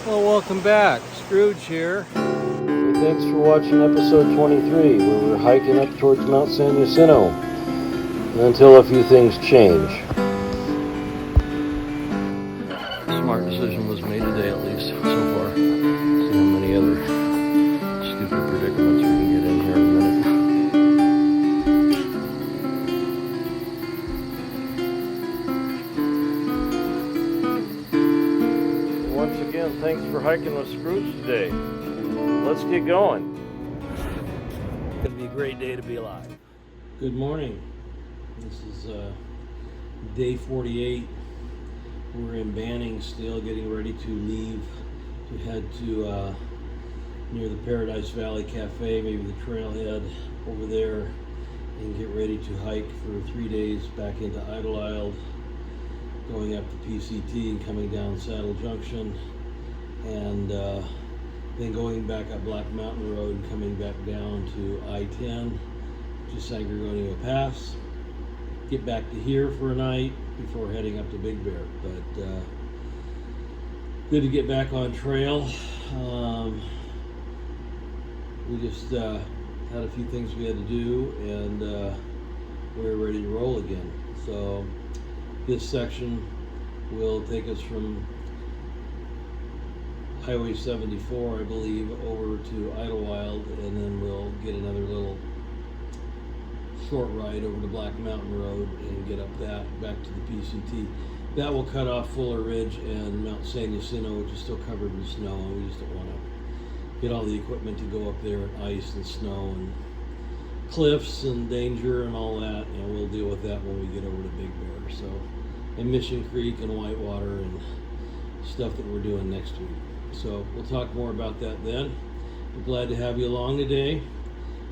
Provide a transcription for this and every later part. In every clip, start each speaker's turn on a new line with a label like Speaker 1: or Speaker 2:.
Speaker 1: Well, welcome back. Scrooge here.
Speaker 2: Thanks for watching episode 23, where we're hiking up towards Mount San Jacinto until a few things change. Smart decision was made today, at least so far. See how many other stupid predicaments we can get in here in a minute. Once again, thanks for hiking with Scrooge today. Let's get going.
Speaker 1: It's going to be a great day to be alive.
Speaker 2: Good morning. This is day 48. We're in Banning still, getting ready to leave to head to near the Paradise Valley Cafe, maybe the trailhead over there, and get ready to hike for 3 days back into Idlewild, going up to PCT and coming down Saddle Junction, and then going back up Black Mountain Road and coming back down to I-10 to San Gregorio Pass. Get back to here for a night before heading up to Big Bear. But good to get back on trail. We just had a few things we had to do, and we're ready to roll again. So this section will take us from Highway 74, I believe, over to Idlewild, and then we'll get another little short ride over to Black Mountain Road and get up that back to the PCT. That will cut off Fuller Ridge and Mount San Jacinto, which is still covered in snow, and we just don't want to get all the equipment to go up there in ice and snow and cliffs and danger and all that, and we'll deal with that when we get over to Big Bear. So, and Mission Creek and Whitewater and stuff that we're doing next week. So we'll talk more about that then. We're glad to have you along today.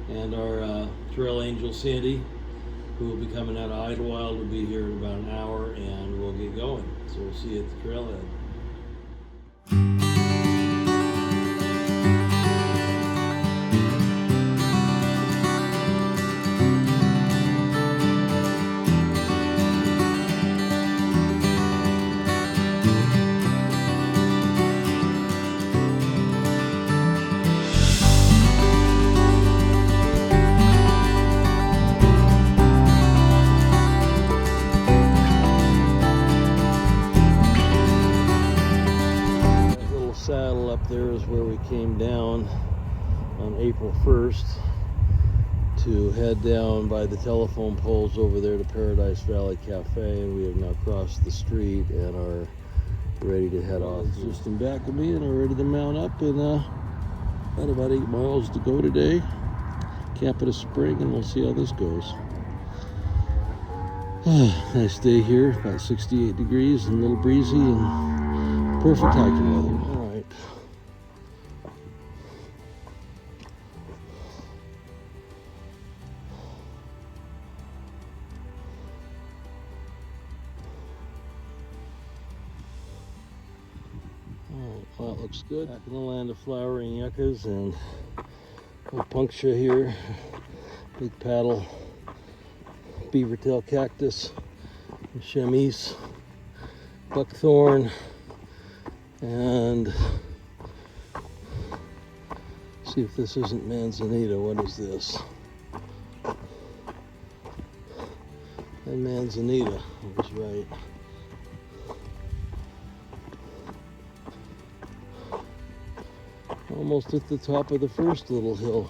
Speaker 2: And our trail angel Sandy, who will be coming out of Idlewild, will be here in about an hour, and we'll get going. So we'll see you at the trailhead. Saddle up there is where we came down on April 1st to head down by the telephone poles over there to Paradise Valley Cafe, and we have now crossed the street and are ready to head off. It's just in back of me and are ready to mount up, and got about 8 miles to go today. Camp at a spring, and we'll see how this goes. Nice day here, about 68 degrees and a little breezy and perfect hiking weather. Well, it looks good. Back in the land of flowering yuccas and punctia here. Big paddle, beavertail cactus, chamise, buckthorn, and see if this isn't manzanita. What is this? And manzanita, I was right. Almost at the top of the first little hill.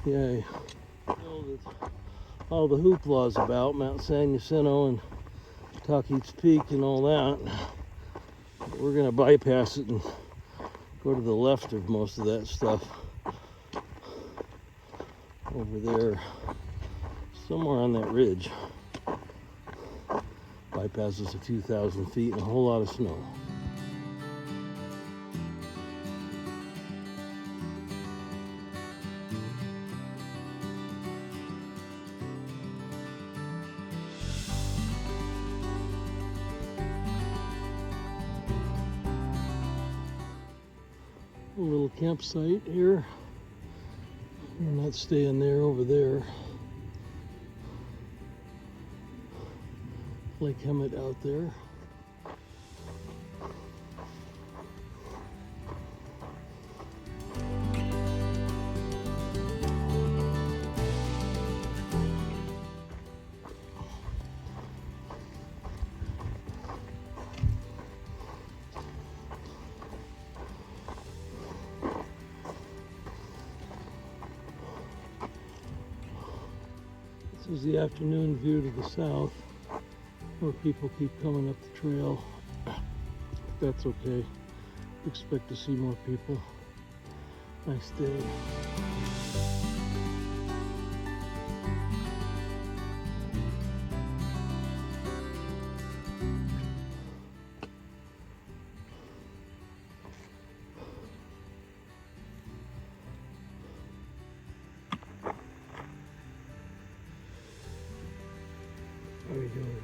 Speaker 2: Yay. All the hoopla's about, Mount San Jacinto and Tahquitz Peak and all that. But we're going to bypass it and go to the left of most of that stuff. Over there, somewhere on that ridge. Bypasses a few thousand feet and a whole lot of snow. A little campsite here. We're not staying there, over there. Lake Hemet out there. This is the afternoon view to the south. More people keep coming up the trail. But that's okay. Expect to see more people. Nice day. How are you doing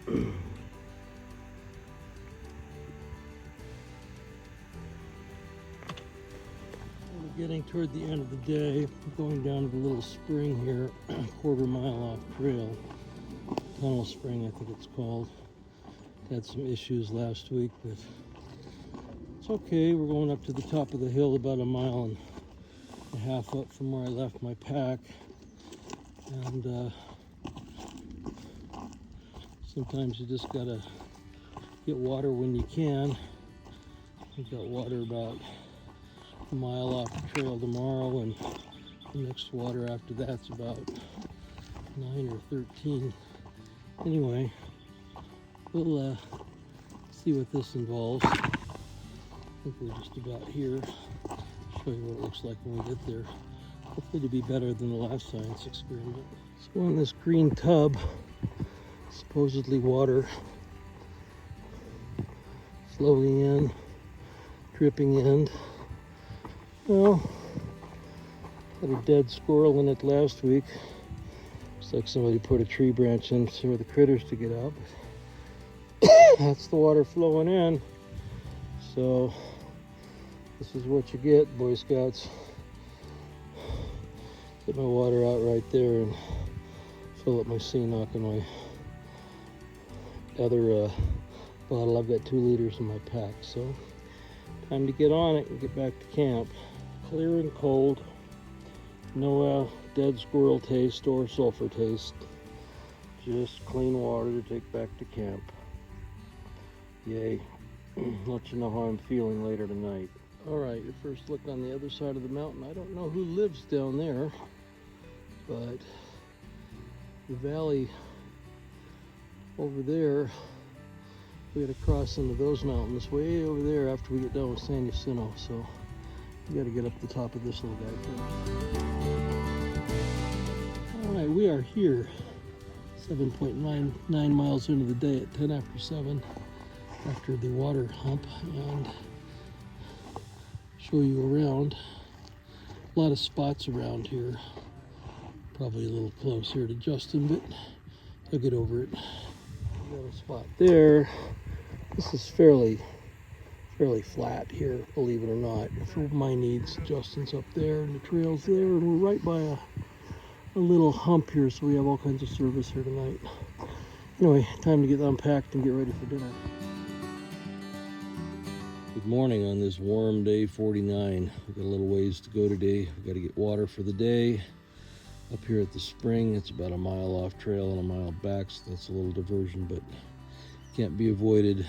Speaker 2: today? We're getting toward the end of the day. We're going down to the little spring here, a quarter-mile off trail. Tunnel Spring, I think it's called. Had some issues last week, but it's okay. We're going up to the top of the hill, about a mile and a half up from where I left my pack. And sometimes you just gotta get water when you can. We've got water about a mile off the trail tomorrow, and the next water after that's about 9 or 13. Anyway, we'll see what this involves. I think we're just about here. Show you what it looks like when we get there. Hopefully to be better than the last science experiment. So in this green tub, supposedly water, slowly in, dripping in. Well, had a dead squirrel in it last week. Looks like somebody put a tree branch in for the critters to get out. That's the water flowing in. So this is what you get, Boy Scouts. Get my water out right there and fill up my Sea-Knock in my other bottle. I've got 2 liters in my pack, so time to get on it and get back to camp. Clear and cold. No dead squirrel taste or sulfur taste. Just clean water to take back to camp. Yay. Let you know how I'm feeling later tonight. Alright, your first look on the other side of the mountain. I don't know who lives down there, but the valley over there, we gotta cross into those mountains way over there after we get done with San Jacinto, so we gotta get up the top of this little guy first. Alright, we are here, 7.99 miles into the day at 10 after 7, after the water hump, and show you around. A lot of spots around here. Probably a little close here to Justin, but he'll get over it. Got a spot there. This is fairly flat here, believe it or not, for my needs. Justin's up there and the trail's there, and we're right by a little hump here, so we have all kinds of service here tonight. Anyway, time to get unpacked and get ready for dinner. Good morning on this warm day 49. We've got a little ways to go today. We've got to get water for the day. Up here at the spring, it's about a mile off trail and a mile back, so that's a little diversion, but can't be avoided.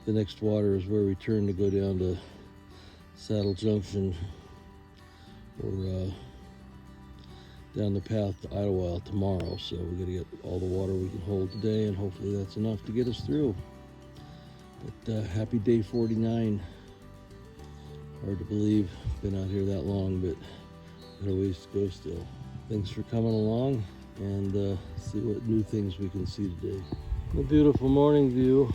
Speaker 2: The next water is where we turn to go down to Saddle Junction or down the path to Idlewild tomorrow. So we got to get all the water we can hold today, and hopefully that's enough to get us through. But happy day 49. Hard to believe, been out here that long, but got a ways to go still. Thanks for coming along, and see what new things we can see today. A beautiful morning view,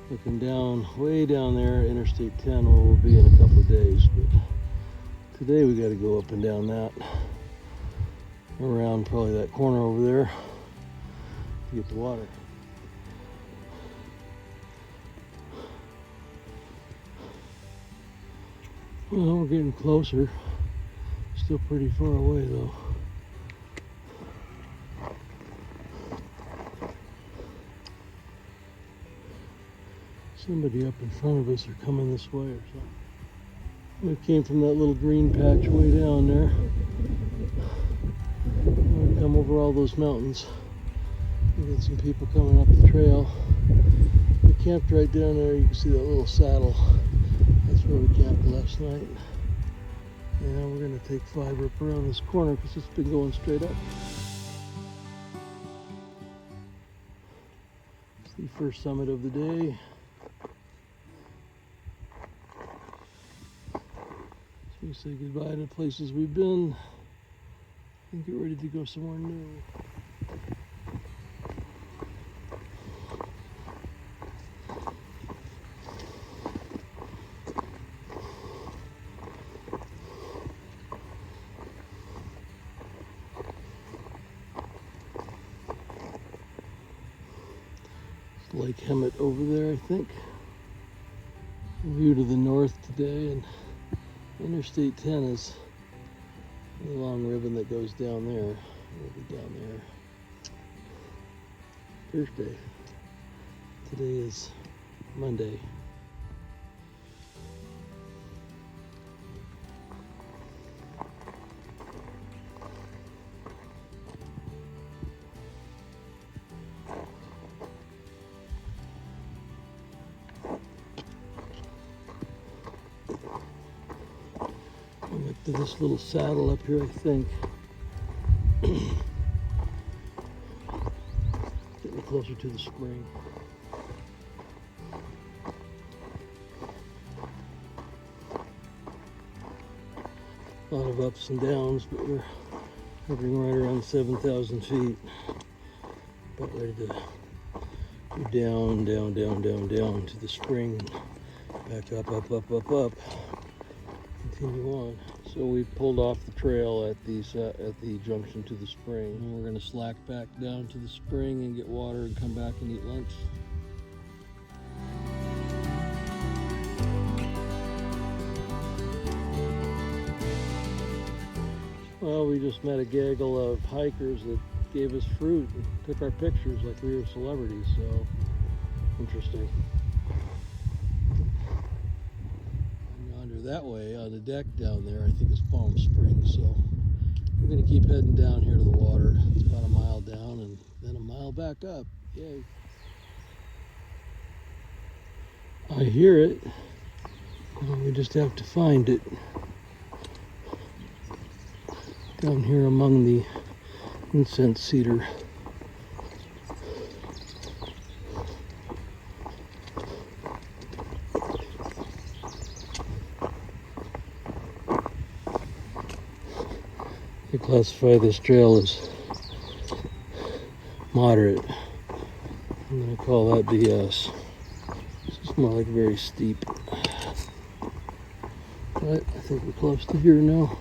Speaker 2: looking down, way down there, Interstate 10, where we'll be in a couple of days. But today we got to go up and down that, around probably that corner over there to get the water. Well, we're getting closer. Still pretty far away though. Somebody up in front of us are coming this way or something. We came from that little green patch way down there. We come over all those mountains. We got some people coming up the trail. We camped right down there. You can see that little saddle. That's where we camped last night. Now we're going to take 5 up around this corner because it's been going straight up. It's the first summit of the day. So we say goodbye to places we've been and get ready to go somewhere new. Lake Hemet over there, I think. View to the north today, and Interstate 10 is the long ribbon that goes down there. We'll be down there Thursday. Today is Monday. I'm up to this little saddle up here, I think. Getting closer to the spring. A lot of ups and downs, but we're hovering right around 7,000 feet. About ready to go down, down, down, down, down to the spring. Back up, up, up, up, up. Continue on. So we pulled off the trail at the junction to the spring. And we're going to slack back down to the spring and get water and come back and eat lunch. Well, we just met a gaggle of hikers that gave us fruit and took our pictures like we were celebrities, so interesting. That way on the deck down there, I think it's Palm Springs, so we're going to keep heading down here to the water. It's about a mile down and then a mile back up. Yay. I hear it. We just have to find it. Down here among the incense cedar. I classify this trail as moderate. I'm going to call that BS. It's more like very steep. But I think we're close to here now.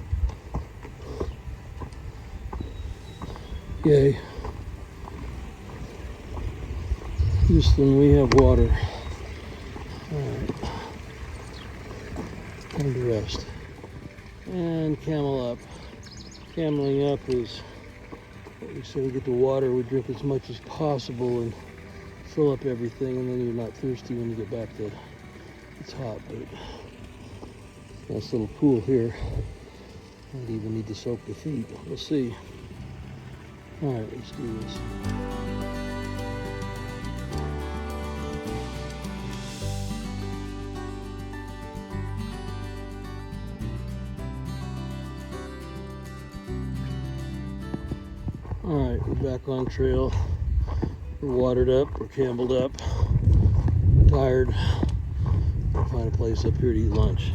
Speaker 2: Yay. Just when we have water. Alright. Time to rest. And camel up. Cameling up is what we say we get the water, we drink as much as possible and fill up everything, and then you're not thirsty when you get back to the top. But nice little pool here. Might even need to soak the feet. We'll see. Alright, let's do this. Alright, we're back on trail. We're watered up, we're cameled up, we're tired. We'll find a place up here to eat lunch.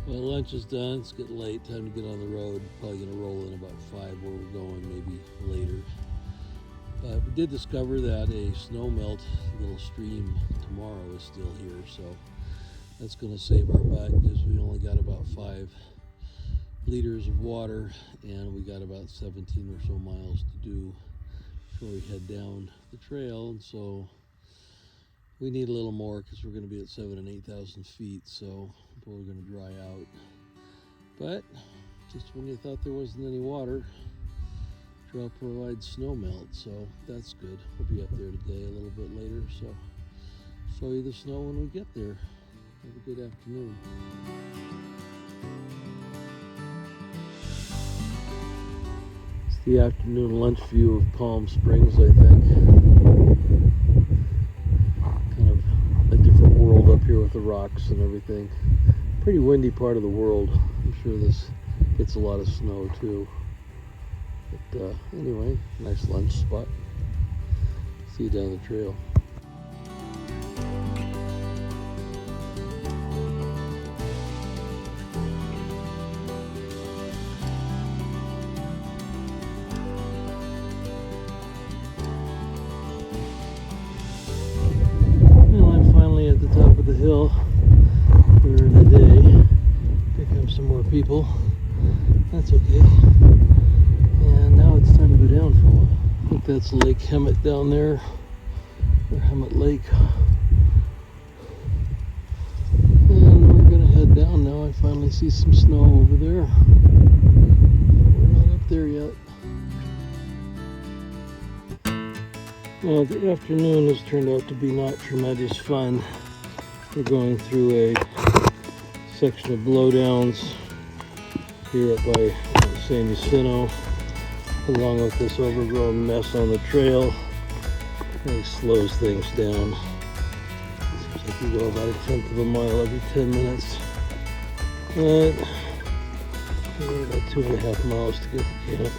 Speaker 2: Well, lunch is done. It's getting late. Time to get on the road. Probably going to roll in about 5 where we're going, maybe later. But we did discover that a snow melt little stream tomorrow is still here, so that's going to save our butt because we only got about 5 liters of water and we got about 17 or so miles to do before we head down the trail. And so we need a little more because we're going to be at 7,000 and 8,000 feet, so we're going to dry out. But just when you thought there wasn't any water, trail provides snow melt, so that's good. We'll be up there today a little bit later, so show you the snow when we get there. Have a good afternoon. It's the afternoon lunch view of Palm Springs, I think. Kind of a different rolled up here with the rocks and everything. Pretty windy part of the world. I'm sure this gets a lot of snow too. But anyway, nice lunch spot. See you down the trail. At the top of the hill for the day. Pick up some more people. That's okay. And now it's time to go down for a while. I think that's Lake Hemet down there, or Hemet Lake. And we're gonna head down now. I finally see some snow over there. We're not up there yet. Well, the afternoon has turned out to be not tremendous fun. We're going through a section of blowdowns here up by San Jacinto, along with this overgrown mess on the trail. Really slows things down. Seems like we go about 1/10 of a mile every 10 minutes. But we're about 2.5 miles to get to camp.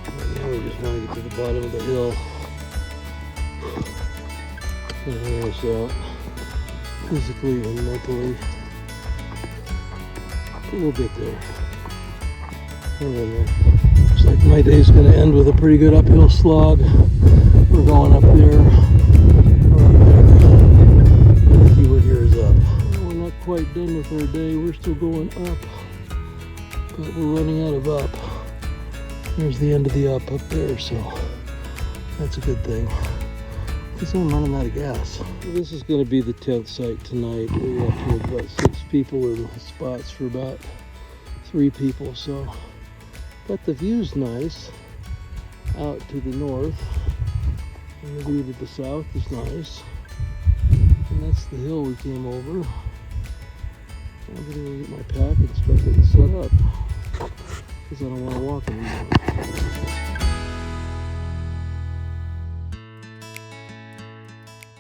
Speaker 2: And now we just want to get to the bottom of the hill. And wear us out physically and mentally. But we'll get there. Looks like my day's going to end with a pretty good uphill slog. We're going up there. The keyword here is up. We're not quite done with our day. We're still going up. But we're running out of up. There's the end of the up there, so that's a good thing. Because I'm running out of gas. This is going to be the 10th site tonight. We're up here with about 6 people in spots for about 3 people. So, but the view's nice out to the north, and the view to the south is nice. And that's the hill we came over. I'm going to go get my pack and start getting set up because I don't want to walk anymore.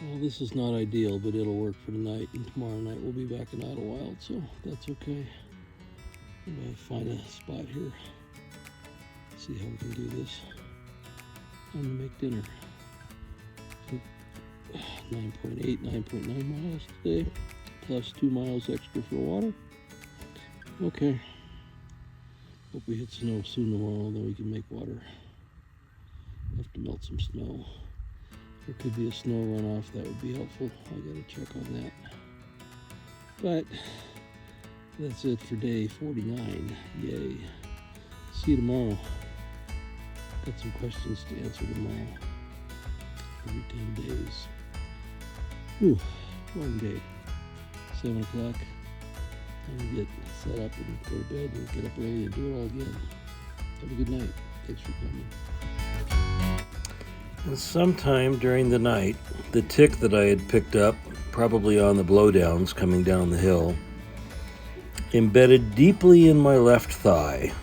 Speaker 2: Well, this is not ideal, but it'll work for tonight, and tomorrow night we'll be back in Idlewild, so that's okay. I'm going to find a spot here, see how we can do this, and to make dinner. So 9.8, 9.9 miles today, plus 2 miles extra for water. Okay. Hope we hit snow soon tomorrow, then we can make water. Have to melt some snow. There could be a snow runoff, that would be helpful. I gotta check on that. But that's it for day 49. Yay. See you tomorrow. Got some questions to answer tomorrow. Every 10 days. Whew, long day. 7 o'clock. Time to get set up and go to bed and get up early and do it all again. Have a good night. Thanks for coming. And sometime during the night, the tick that I had picked up, probably on the blowdowns coming down the hill, embedded deeply in my left thigh.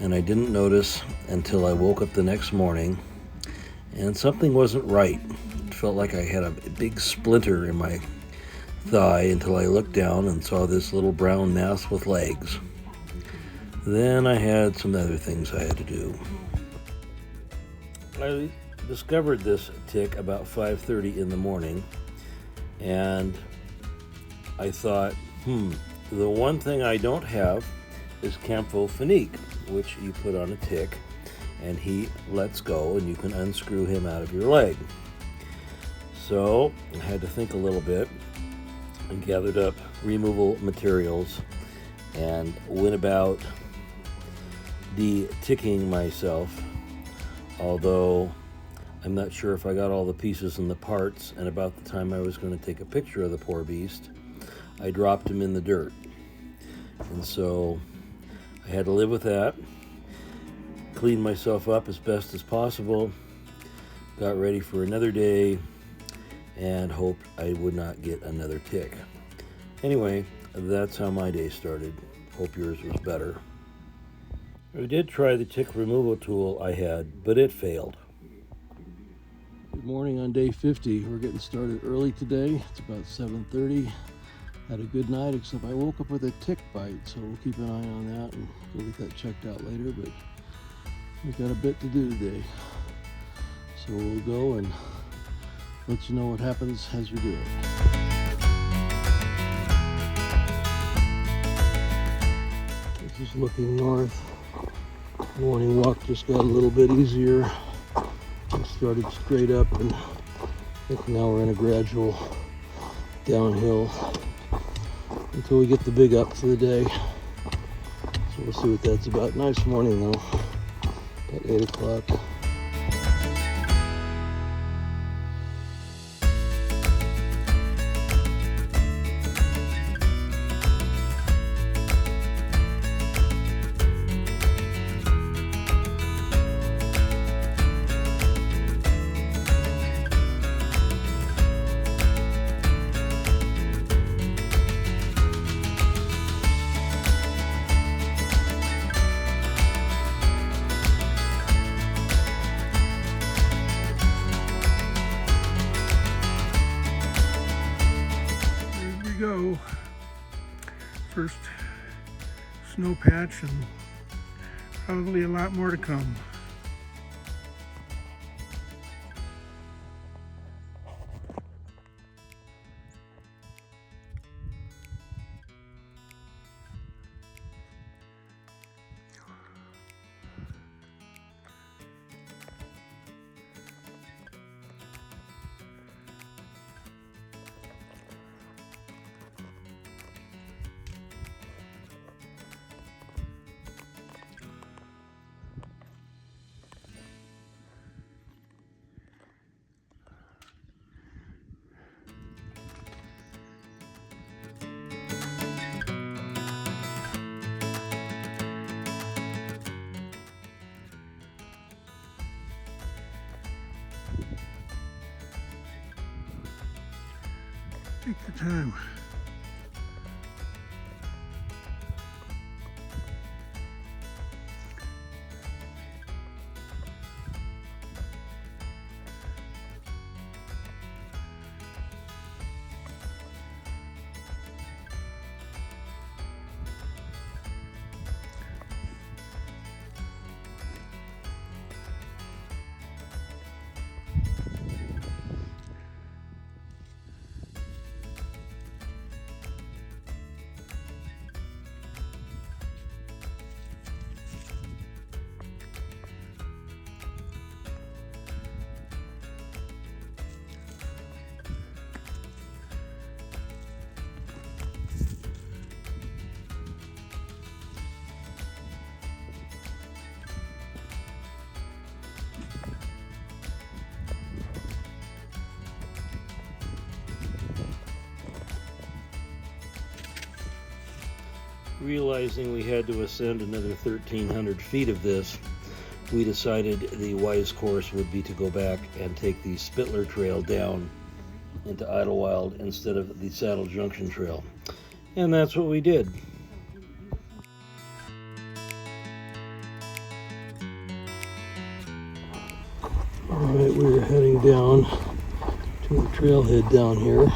Speaker 2: And I didn't notice until I woke up the next morning, and something wasn't right. It felt like I had a big splinter in my thigh until I looked down and saw this little brown mass with legs. Then I had some other things I had to do. I discovered this tick about 5:30 in the morning, and I thought, the one thing I don't have is camphophenique, which you put on a tick and he lets go and you can unscrew him out of your leg. So I had to think a little bit and gathered up removal materials and went about de-ticking myself, although I'm not sure if I got all the pieces and the parts, and about the time I was going to take a picture of the poor beast, I dropped him in the dirt. And so I had to live with that, cleaned myself up as best as possible, got ready for another day, and hoped I would not get another tick. Anyway, that's how my day started. Hope yours was better. I did try the tick removal tool I had, but it failed. Good morning on day 50. We're getting started early today. It's about 7:30. Had a good night, except I woke up with a tick bite, so we'll keep an eye on that and go get that checked out later. But we've got a bit to do today, so we'll go and let you know what happens as we do it. This is looking north. Morning walk just got a little bit easier. We started straight up, and I think now we're in a gradual downhill until we get the big up for the day. So we'll see what that's about. Nice morning though, about 8 o'clock.
Speaker 3: Go. First snow patch, and probably a lot more to come. Take your time.
Speaker 2: Realizing we had to ascend another 1,300 feet of this, we decided the wise course would be to go back and take the Spittler Trail down into Idlewild instead of the Saddle Junction Trail. And that's what we did. Alright, we're heading down to the trailhead down here,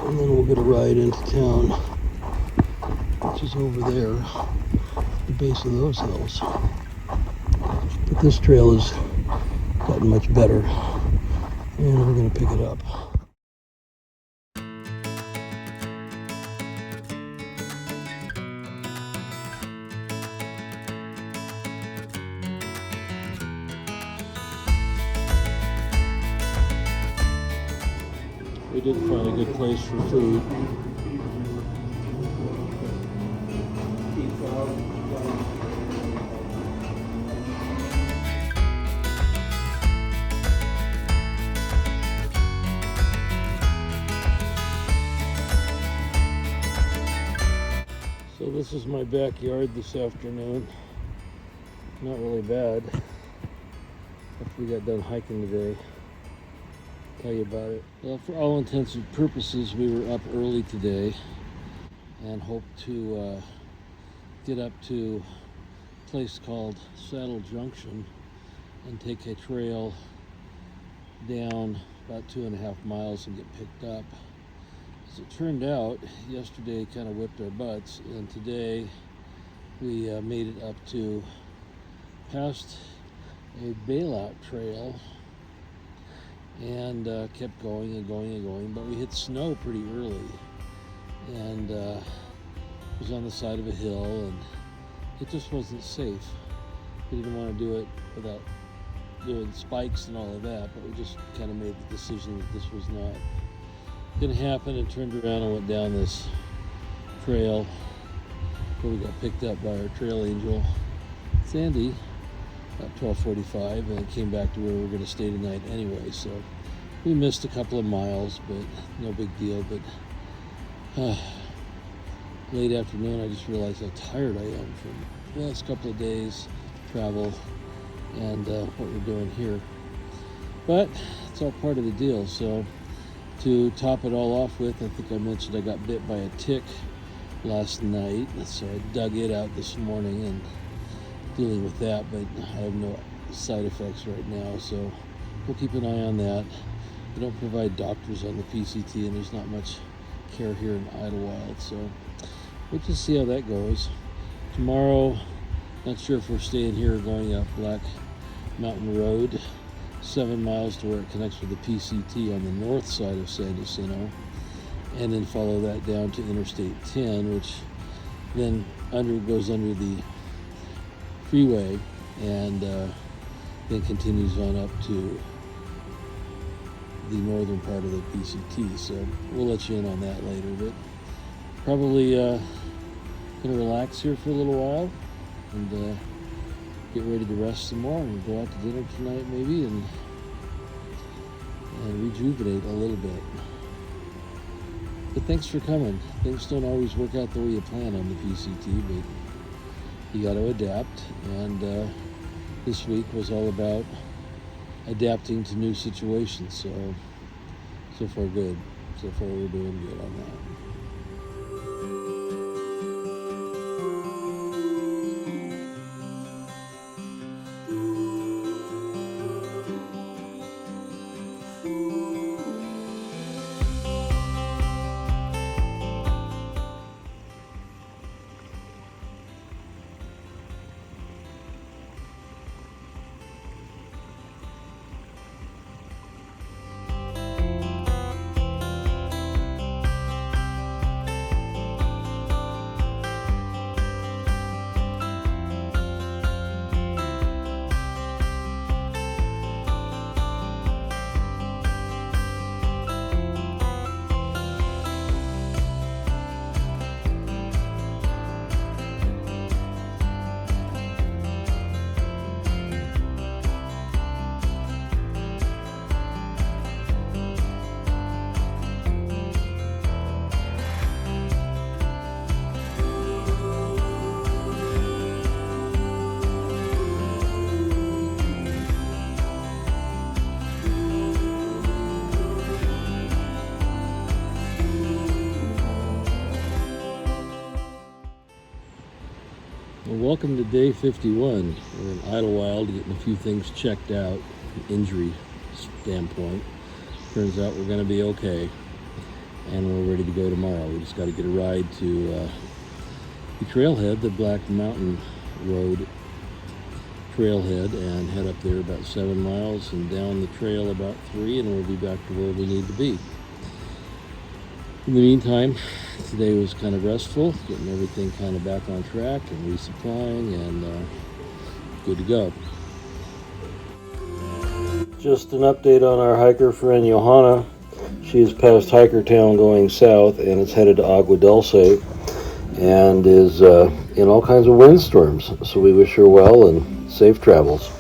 Speaker 2: and then we'll get a ride into town, which is over there at the base of those hills. But this trail has gotten much better, and we're going to pick it up. We did find a good place for food. So this is my backyard this afternoon. Not really bad. After we got done hiking today. Tell you about it. Well, for all intents and purposes, we were up early today and hoped to get up to a place called Saddle Junction and take a trail down about 2.5 miles and get picked up. As it turned out, yesterday kind of whipped our butts, and today we made it up to past a bailout trail and kept going and going and going, but we hit snow pretty early, and it was on the side of a hill, and it just wasn't safe. We didn't want to do it without doing spikes and all of that, but we just kind of made the decision that this was not going to happen, and turned around and went down this trail where we got picked up by our trail angel Sandy at 12:45, and came back to where we were going to stay tonight anyway. So we missed a couple of miles, but no big deal. But late afternoon, I just realized how tired I am from the last couple of days travel and what we're doing here. But it's all part of the deal. So to top it all off with, I think I mentioned I got bit by a tick last night, so I dug it out this morning and dealing with that, but I have no side effects right now, so we'll keep an eye on that. We don't provide doctors on the PCT, and there's not much care here in Idlewild, so we'll just see how that goes. Tomorrow, not sure if we're staying here or going up Black Mountain Road, 7 miles to where it connects with the PCT on the north side of San Jacinto, and then follow that down to Interstate 10, which then goes under the freeway, and then continues on up to the northern part of the PCT. So we'll let you in on that later, but probably gonna relax here for a little while and get ready to rest some more, and go out to dinner tonight maybe, and rejuvenate a little bit. But thanks for coming. Things don't always work out the way you plan on the PCT, but you got to adapt, and this week was all about adapting to new situations, so far good. So far we're doing good on that. Well, welcome to day 51. We're in Idlewild getting a few things checked out from an injury standpoint. Turns out we're going to be okay, and we're ready to go tomorrow. We just got to get a ride to the trailhead, the Black Mountain Road trailhead, and head up there about 7 miles and down the trail about 3, and we'll be back to where we need to be. In the meantime, today was kind of restful, getting everything kind of back on track and resupplying, and good to go. Just an update on our hiker friend Johanna. She is past Hiker Town going south, and is headed to Agua Dulce, and is in all kinds of windstorms. So we wish her well and safe travels.